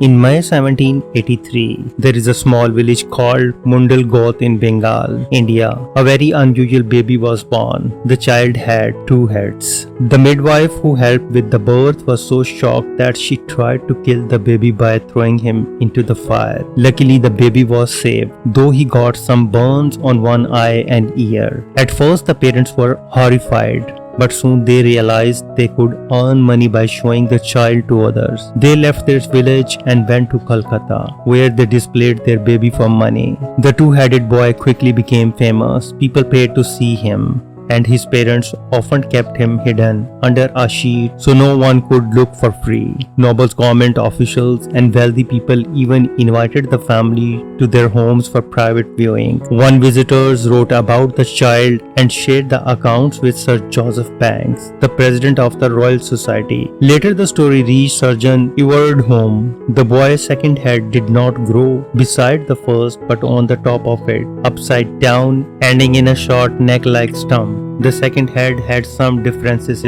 In May 1783, there is a small village called Mundalgoth in Bengal, India. A very unusual baby was born. The child had two heads. The midwife who helped with the birth was so shocked that she tried to kill the baby by throwing him into the fire. Luckily, the baby was saved, though he got some burns on one eye and ear. At first, the parents were horrified, but soon they realized they could earn money by showing the child to others. They left their village and went to Calcutta, where they displayed their baby for money. The two-headed boy quickly became famous. People paid to see him, and his parents often kept him hidden under a sheet so no one could look for free. Nobles, government officials, and wealthy people even invited the family to their homes for private viewing. One visitor wrote about the child and shared the accounts with Sir Joseph Banks, the president of the Royal Society. Later, the story reached Surgeon Edward home. The boy's second head did not grow beside the first, but on the top of it, upside down, ending in a short neck-like stump. The second head had some differences.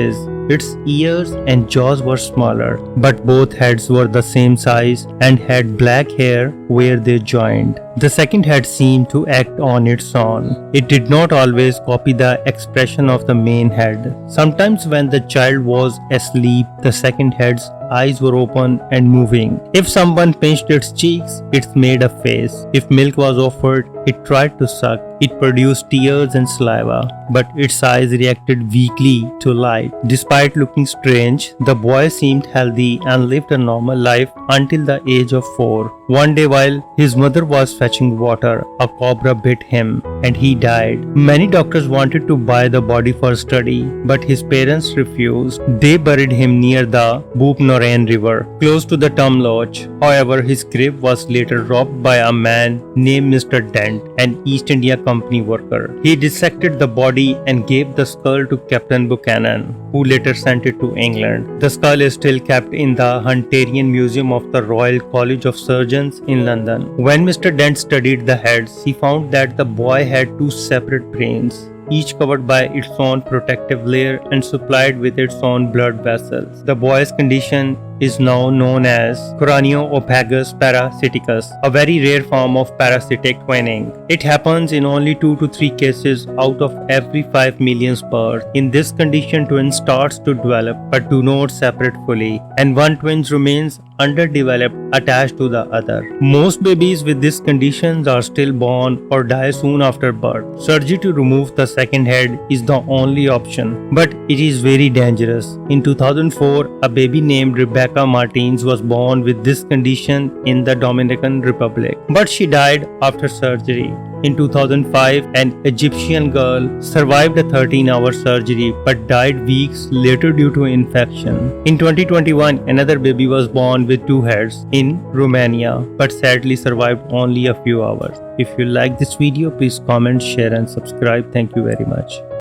Its ears and jaws were smaller, but both heads were the same size and had black hair where they joined. The second head seemed to act on its own. It did not always copy the expression of the main head. Sometimes when the child was asleep, the second head's eyes were open and moving. If someone pinched its cheeks, it made a face. If milk was offered, it tried to suck. It produced tears and saliva, but its eyes reacted weakly to light. Despite looking strange, the boy seemed healthy and lived a normal life until the age of 4. One day while his mother was fetching water, a cobra bit him and he died. Many doctors wanted to buy the body for study, but his parents refused. They buried him near the Bhupnorain river, close to the Tom Lodge. However, his grave was later robbed by a man named Mr. Dent, an East India Company worker. He dissected the body and gave the skull to Captain Buchanan, who later sent it to England. The skull is still kept in the Hunterian Museum of the Royal College of Surgeons in London. When Mr. Dent studied the heads, he found that the boy had two separate brains, each covered by its own protective layer and supplied with its own blood vessels. The boy's condition is now known as Craniopagus parasiticus, a very rare form of parasitic twinning. It happens in only 2 to 3 cases out of every 5 million births. In this condition, twins starts to develop but do not separate fully, and one twin remains underdeveloped attached to the other. Most babies with this condition are stillborn or die soon after birth. Surgery to remove the second head is the only option, but it is very dangerous. In 2004, a baby named Rebecca Martins was born with this condition in the Dominican Republic, but she died after surgery. In 2005, an Egyptian girl survived a 13-hour surgery but died weeks later due to infection. In 2021, another baby was born with two heads in Romania but sadly survived only a few hours. If you like this video, please comment, share and subscribe. Thank you very much.